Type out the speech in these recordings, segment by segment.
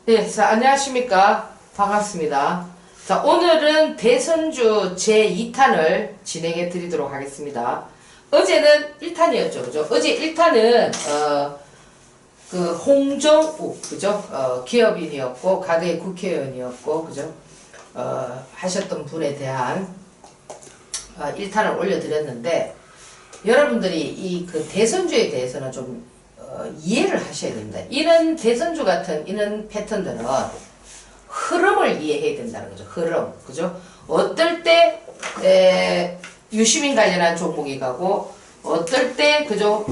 네, 자, 안녕하십니까. 반갑습니다. 자, 오늘은 대선주 제2탄을 진행해 드리도록 하겠습니다. 어제는 1탄이었죠. 그죠? 어제 1탄은, 홍정욱, 그죠? 기업인이었고, 과거의 국회의원이었고, 그죠? 하셨던 분에 대한 1탄을 올려드렸는데, 여러분들이 이 대선주에 대해서는 좀 이해를 하셔야 됩니다. 이런 대선주 같은 이런 패턴들은 흐름을 이해해야 된다는 거죠. 흐름, 그죠? 어떨 때 유시민 관련한 종목이 가고, 어떨 때 그죠?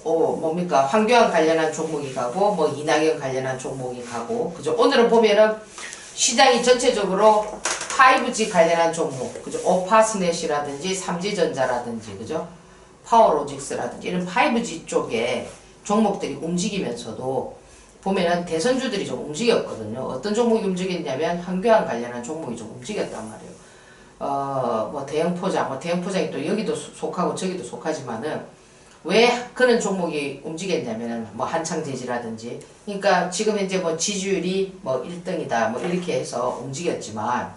뭡니까? 황교안 관련한 종목이 가고, 뭐 이낙연 관련한 종목이 가고, 그죠? 오늘은 보면은 시장이 전체적으로 5G 관련한 종목, 그죠? 오파스넷이라든지 삼지전자라든지, 그죠? 파워로직스라든지 이런 5G 쪽에 종목들이 움직이면서도 보면은 대선주들이 좀 움직였거든요. 어떤 종목이 움직였냐면 황교안 관련한 종목이 좀 움직였단 말이에요. 뭐 대형 포장이 또 여기도 속하고 저기도 속하지만은 왜 그런 종목이 움직였냐면은 뭐 한창제지라든지, 그러니까 지금 현재 뭐 지지율이 뭐 1등이다 뭐 이렇게 해서 움직였지만,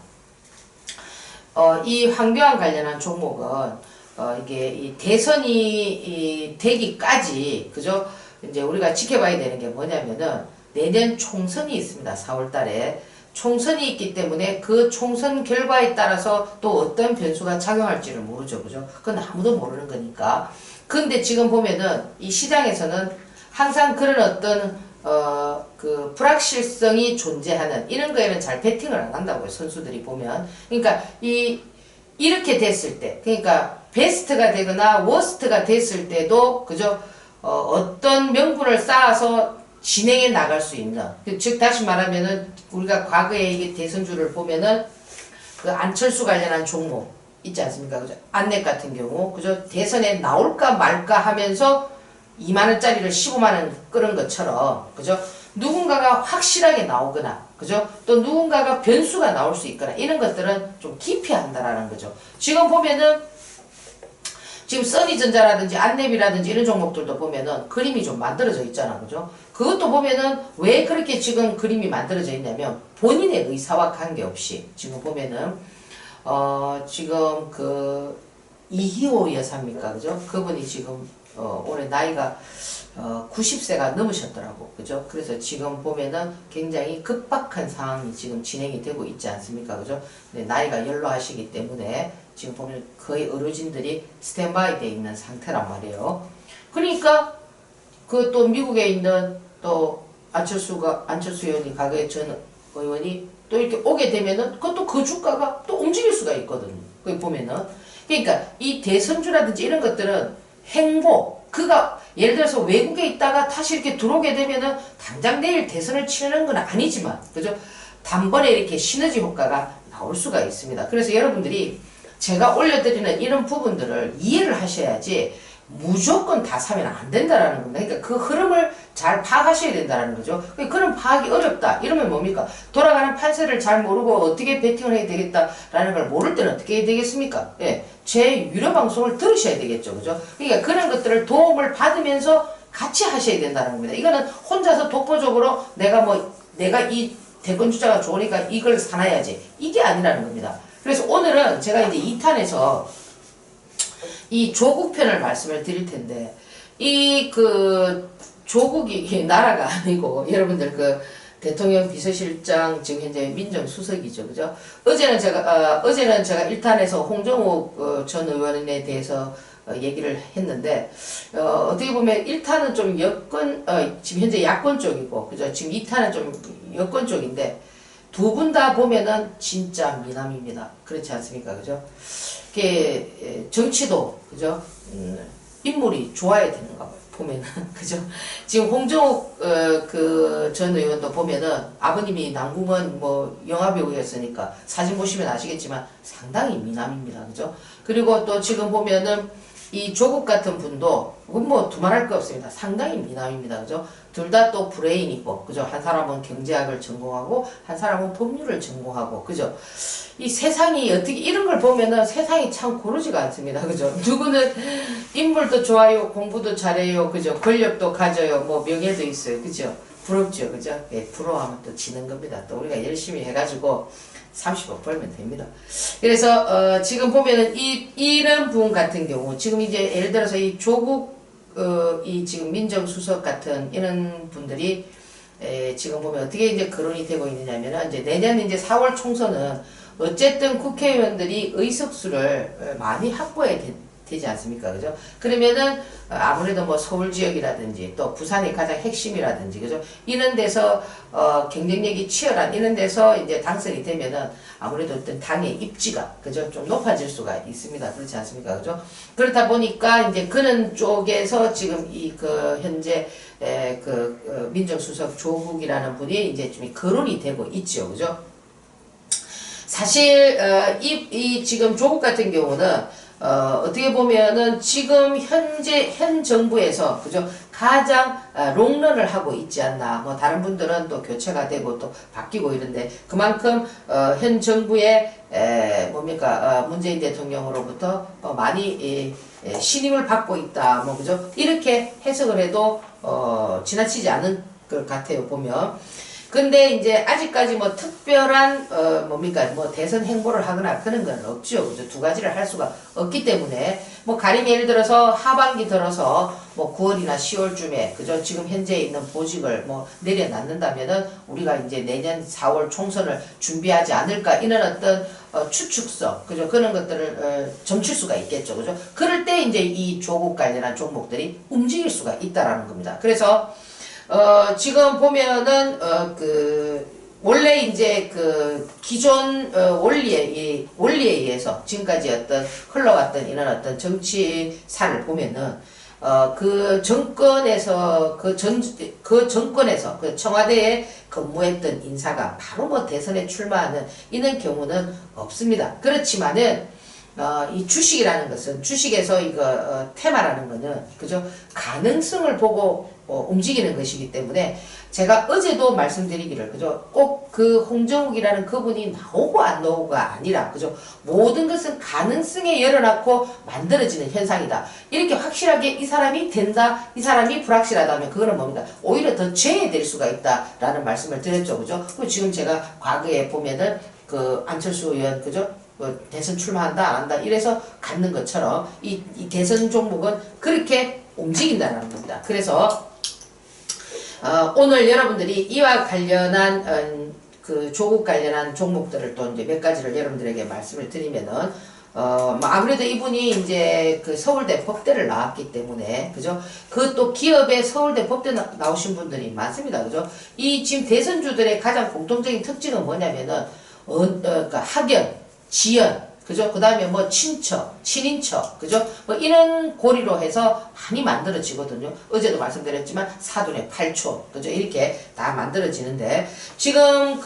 이 황교안 관련한 종목은 이게 이 대선이 되기까지, 그죠? 이제 우리가 지켜봐야 되는 게 뭐냐면은 내년 총선이 있습니다. 4월 달에. 총선이 있기 때문에 그 총선 결과에 따라서 또 어떤 변수가 작용할지를 모르죠. 그죠? 그건 아무도 모르는 거니까. 근데 지금 보면은 이 시장에서는 항상 그런 어떤 불확실성이 존재하는 이런 거에는 잘 베팅을 안 한다고요. 선수들이 보면. 그러니까 이렇게 됐을 때, 그러니까 베스트가 되거나 워스트가 됐을 때도, 그죠? 어떤 명분을 쌓아서 진행해 나갈 수 있는, 즉 다시 말하면은 우리가 과거에 이게 대선주를 보면은 그 안철수 관련한 종목 있지 않습니까? 그죠? 안넷 같은 경우, 그죠? 대선에 나올까 말까 하면서 2만 원짜리를 15만 원 끌은 것처럼, 그죠? 누군가가 확실하게 나오거나, 그죠? 또 누군가가 변수가 나올 수 있거나, 이런 것들은 좀 깊이 한다라는 거죠. 지금 보면은, 지금 써니전자라든지 안랩이라든지 이런 종목들도 보면은 그림이 좀 만들어져 있잖아. 그죠? 그것도 보면은 왜 그렇게 지금 그림이 만들어져 있냐면 본인의 의사와 관계없이 지금 보면은, 지금 이희호 여사입니까? 그죠? 그분이 지금, 올해 나이가 90세가 넘으셨더라고. 그죠? 그래서 지금 보면은 굉장히 급박한 상황이 지금 진행이 되고 있지 않습니까? 그죠? 근데 나이가 연로하시기 때문에 지금 보면 거의 어르신들이 스탠바이 돼 있는 상태란 말이에요. 그러니까 그 또 미국에 있는 또 안철수 의원이, 과거의 전 의원이 또 이렇게 오게 되면은 그것도 그 주가가 또 움직일 수가 있거든요. 거기 보면은. 그러니까 이 대선주라든지 이런 것들은 행보, 그가 예를 들어서 외국에 있다가 다시 이렇게 들어오게 되면은 당장 내일 대선을 치르는 건 아니지만, 그죠? 단번에 이렇게 시너지 효과가 나올 수가 있습니다. 그래서 여러분들이 제가 올려드리는 이런 부분들을 이해를 하셔야지 무조건 다 사면 안 된다라는 겁니다. 그러니까 그 흐름을 잘 파악하셔야 된다는 거죠. 그런 파악이 어렵다. 이러면 뭡니까? 돌아가는 판세를 잘 모르고 어떻게 베팅을 해야 되겠다라는 걸 모를 때는 어떻게 해야 되겠습니까? 예, 제 유료 방송을 들으셔야 되겠죠. 그죠? 그러니까 그런 것들을 도움을 받으면서 같이 하셔야 된다는 겁니다. 이거는 혼자서 독보적으로 내가 이 대권 주자가 좋으니까 이걸 사놔야지, 이게 아니라는 겁니다. 그래서 오늘은 제가 이제 2탄에서 이 조국 편을 말씀을 드릴 텐데, 조국이 나라가 아니고, 여러분들 대통령 비서실장, 지금 현재 민정수석이죠. 그죠? 어제는 제가 1탄에서 홍정욱 전 의원에 대해서 얘기를 했는데, 어떻게 보면 1탄은 좀 지금 현재 야권 쪽이고, 그죠? 지금 2탄은 좀 여권 쪽인데, 두 분 다 보면은 진짜 미남입니다. 그렇지 않습니까? 그죠? 정치도, 그죠? 인물이 좋아야 되는가 봐요. 보면은. 그죠? 지금 홍정욱, 전 의원도 보면은 아버님이 남궁은 영화배우였으니까 사진 보시면 아시겠지만 상당히 미남입니다. 그죠? 그리고 또 지금 보면은 이 조국 같은 분도 두말할 거 없습니다. 상당히 미남입니다. 그죠? 둘 다 또 브레인이고, 그죠? 한 사람은 경제학을 전공하고, 한 사람은 법률을 전공하고, 그죠? 이 세상이 어떻게, 이런 걸 보면은 세상이 참 고르지가 않습니다. 그죠? 누구는 인물도 좋아요, 공부도 잘해요, 그죠? 권력도 가져요, 명예도 있어요, 그죠? 부럽죠, 그죠? 예, 부러워하면 또 지는 겁니다. 또 우리가 열심히 해가지고 30억 벌면 됩니다. 그래서 지금 보면은 이런 분 같은 경우 지금 이제 예를 들어서 이 조국 이 지금 민정수석 같은 이런 분들이 지금 보면 어떻게 이제 거론이 되고 있느냐면은 이제 내년 이제 4월 총선은 어쨌든 국회의원들이 의석수를 많이 확보해야 되지 않습니까? 그죠? 그러면은 아무래도 뭐 서울 지역이라든지 또 부산이 가장 핵심이라든지 그죠? 이런 데서 경쟁력이 치열한 이런 데서 이제 당선이 되면은 아무래도 어떤 당의 입지가 그죠? 좀 높아질 수가 있습니다. 그렇지 않습니까? 그죠? 그렇다 보니까 이제 그런 쪽에서 지금 이 그 현재 민정수석 조국이라는 분이 이제 좀 거론이 되고 있죠. 그죠? 사실 이 지금 조국 같은 경우는 어떻게 보면은 지금 현 정부에서 그죠 가장 롱런을 하고 있지 않나. 뭐 다른 분들은 또 교체가 되고 또 바뀌고 이런데 그만큼 현 정부의 뭡니까 문재인 대통령으로부터 많이 신임을 받고 있다. 뭐 그죠 이렇게 해석을 해도 지나치지 않은 것 같아요 보면. 근데 이제 아직까지 뭐 특별한 뭡니까 뭐 대선 행보를 하거나 그런 건 없죠. 그죠? 두 가지를 할 수가 없기 때문에 뭐 가령 예를 들어서 하반기 들어서 뭐 9월이나 10월쯤에 그죠? 지금 현재 있는 보직을 뭐 내려놨는다면은 우리가 이제 내년 4월 총선을 준비하지 않을까 이런 어떤 추측성 그죠? 그런 것들을 점칠 수가 있겠죠. 그죠? 그럴 때 이제 이 조국 관련한 종목들이 움직일 수가 있다라는 겁니다. 그래서 지금 보면은, 원래 이제 기존, 원리에 의해서 지금까지 어떤 흘러왔던 이런 어떤 정치사를 보면은, 정권에서, 정권에서, 청와대에 근무했던 인사가 바로 뭐 대선에 출마하는 이런 경우는 없습니다. 그렇지만은, 이 주식이라는 것은, 주식에서 테마라는 거는, 그죠? 가능성을 보고, 움직이는 것이기 때문에 제가 어제도 말씀드리기를 그죠 꼭 그 홍정욱이라는 그분이 나오고 안 나오고가 아니라 그죠 모든 것은 가능성에 열어놓고 만들어지는 현상이다 이렇게 확실하게 이 사람이 된다 이 사람이 불확실하다면 그거는 뭡니까 오히려 더 죄될 수가 있다라는 말씀을 드렸죠 그죠 그리고 지금 제가 과거에 보면은 안철수 의원 그죠 대선 출마한다 안 한다 이래서 갖는 것처럼 이 대선 종목은 그렇게 움직인다는 겁니다. 그래서 오늘 여러분들이 이와 관련한 조국 관련한 종목들을 또 이제 몇 가지를 여러분들에게 말씀을 드리면은 뭐 아무래도 이분이 이제 서울대 법대를 나왔기 때문에 그죠 또 기업에 서울대 법대 나오신 분들이 많습니다. 그죠 이 지금 대선주들의 가장 공통적인 특징은 뭐냐면은 그러니까 학연, 지연 그죠? 그 다음에 뭐 친인척, 그죠? 뭐 이런 고리로 해서 많이 만들어지거든요. 어제도 말씀드렸지만 사돈의 8촌, 그죠? 이렇게 다 만들어지는데 지금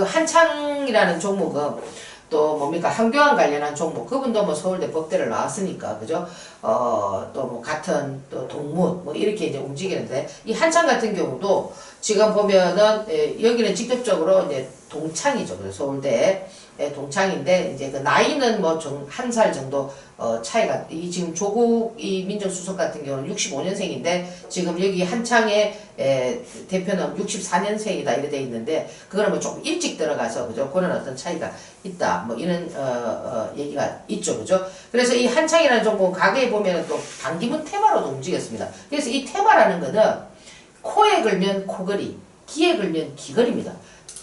한창이라는 종목은 또 뭡니까 한교안 관련한 종목 그분도 뭐 서울대 법대를 나왔으니까 그죠? 또 뭐 같은 또 동문 뭐 이렇게 이제 움직이는데 이 한창 같은 경우도 지금 보면은 여기는 직접적으로 이제 동창이죠. 그래서 서울대 동창인데 이제 나이는 뭐 한 살 정도 차이가 지금 조국 민정수석 같은 경우는 65년생인데 지금 여기 한창의 대표는 64년생이다 이래 돼 있는데 그거는 뭐 조금 일찍 들어가서 그죠 그런 어떤 차이가 있다 뭐 이런 얘기가 있죠 그죠 그래서 이 한창이라는 종목은 가게에 보면 또 반기문 테마로도 움직였습니다. 그래서 이 테마라는 거는 코에 걸면 코걸이 귀에 걸면 귀걸이입니다.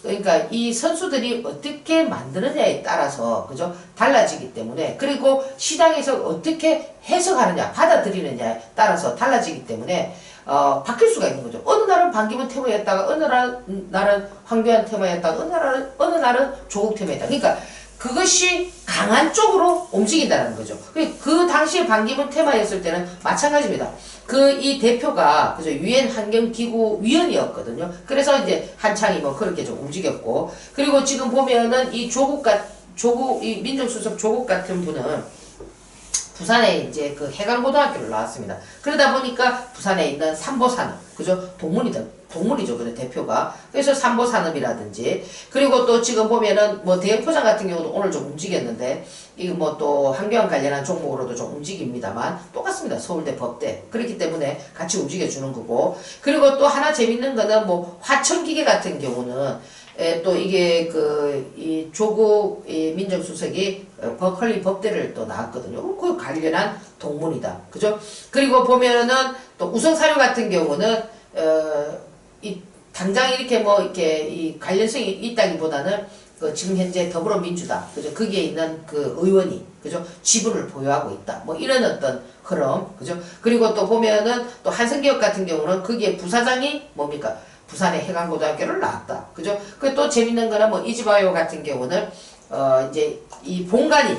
그러니까 이 선수들이 어떻게 만드느냐에 따라서 그죠 달라지기 때문에 그리고 시장에서 어떻게 해석하느냐 받아들이느냐에 따라서 달라지기 때문에 바뀔 수가 있는 거죠. 어느 날은 반기문 테마였다가 어느 날은 황교안 테마였다가 어느 날은 조국 테마였다. 그러니까 그것이 강한 쪽으로 움직인다는 거죠. 그 당시에 반기문 테마였을 때는 마찬가지입니다. 이 대표가 그죠 유엔 환경기구 위원이었거든요. 그래서 이제 한창이 뭐 그렇게 좀 움직였고 그리고 지금 보면은 이 이 민정수석 조국 같은 분은 부산에 이제 해강고등학교를 나왔습니다. 그러다 보니까 부산에 있는 삼보산 그죠 동문이든 동물이죠. 그 대표가. 그래서 삼보산업이라든지, 그리고 또 지금 보면은 뭐 대형포장 같은 경우도 오늘 좀 움직였는데, 이거 뭐 또 환경 관련한 종목으로도 좀 움직입니다만, 똑같습니다. 서울대 법대. 그렇기 때문에 같이 움직여주는 거고, 그리고 또 하나 재밌는 거는 뭐 화천기계 같은 경우는 또 이게 이 조국 민정수석이 버클리 법대를 또 나왔거든요. 그 관련한 동문이다. 그죠? 그리고 보면은 또 우성사료 같은 경우는 당장 이렇게 뭐 이렇게 이 관련성이 있다기보다는 지금 현재 더불어민주당, 그죠? 거기에 있는 그 의원이, 그죠? 지분을 보유하고 있다. 뭐 이런 어떤 흐름, 그죠? 그리고 또 보면은 또 한성기업 같은 경우는 거기에 부사장이 뭡니까? 부산의 해강고등학교를 나왔다. 그죠? 그 또 재밌는 거는 뭐 이지바이오 같은 경우는 이제 이 본관이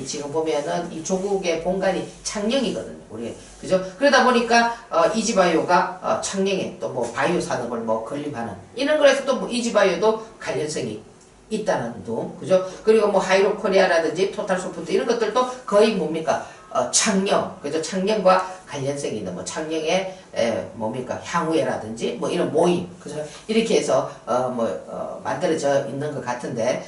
지금 보면은 이 조국의 본관이 창녕이거든요. 우리 그죠? 그러다 보니까 이지바이오가 창녕에 또 뭐 바이오 산업을 뭐 건립하는 이런 거에서 또 뭐 이지바이오도 관련성이 있다는 둥, 그죠? 그리고 뭐 하이로코리아라든지 토탈소프트 이런 것들도 거의 뭡니까? 창녕, 그죠? 창녕과 관련성이 있는 뭐 창녕의 뭡니까? 향후회라든지 뭐 이런 모임, 그죠? 이렇게 해서 만들어져 있는 것 같은데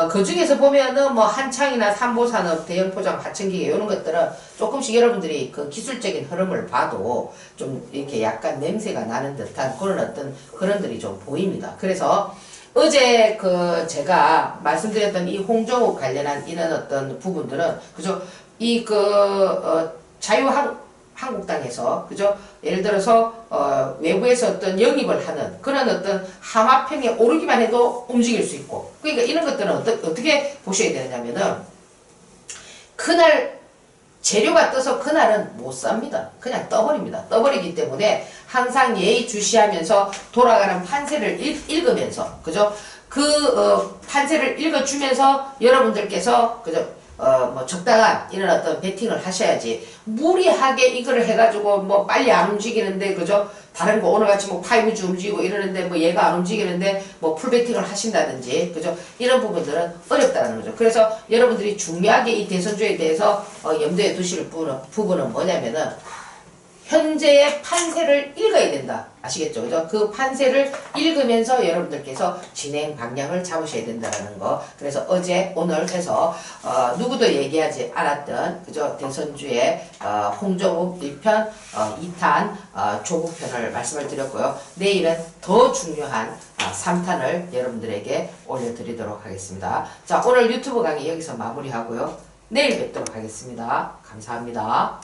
그 중에서 보면은 뭐 한창이나 삼보산업, 대형포장, 하천기계 이런 것들은 조금씩 여러분들이 그 기술적인 흐름을 봐도 좀 이렇게 약간 냄새가 나는 듯한 그런 어떤 흐름들이 좀 보입니다. 그래서 어제 제가 말씀드렸던 이 홍정욱 관련한 이런 어떤 부분들은 그죠? 자유한국당에서 그죠? 예를 들어서 외부에서 어떤 영입을 하는 그런 어떤 하마평에 오르기만 해도 움직일 수 있고, 그러니까 이런 것들은 어떻게 보셔야 되느냐면은 그날 재료가 떠서 그날은 못 삽니다. 그냥 떠버립니다. 떠버리기 때문에 항상 예의주시하면서 돌아가는 판세를 읽으면서, 그죠? 판세를 읽어주면서 여러분들께서, 그죠? 뭐 적당한 이런 어떤 베팅을 하셔야지 무리하게 이거를 해가지고 뭐 빨리 안 움직이는데, 그죠? 다른 거 오늘같이 뭐 5주 움직이고 이러는데 뭐 얘가 안 움직이는데 뭐 풀베팅을 하신다든지, 그죠? 이런 부분들은 어렵다는 거죠. 그래서 여러분들이 중요하게 이 대선주에 대해서 염두에 두실 부분은 뭐냐면은 현재의 판세를 읽어야 된다. 아시겠죠? 그죠? 그 판세를 읽으면서 여러분들께서 진행 방향을 잡으셔야 된다는 거. 그래서 어제, 오늘 해서, 누구도 얘기하지 않았던, 그죠? 대선주의, 홍정욱 1편, 2탄, 조국 편을 말씀을 드렸고요. 내일은 더 중요한 3탄을 여러분들에게 올려드리도록 하겠습니다. 자, 오늘 유튜브 강의 여기서 마무리하고요. 내일 뵙도록 하겠습니다. 감사합니다.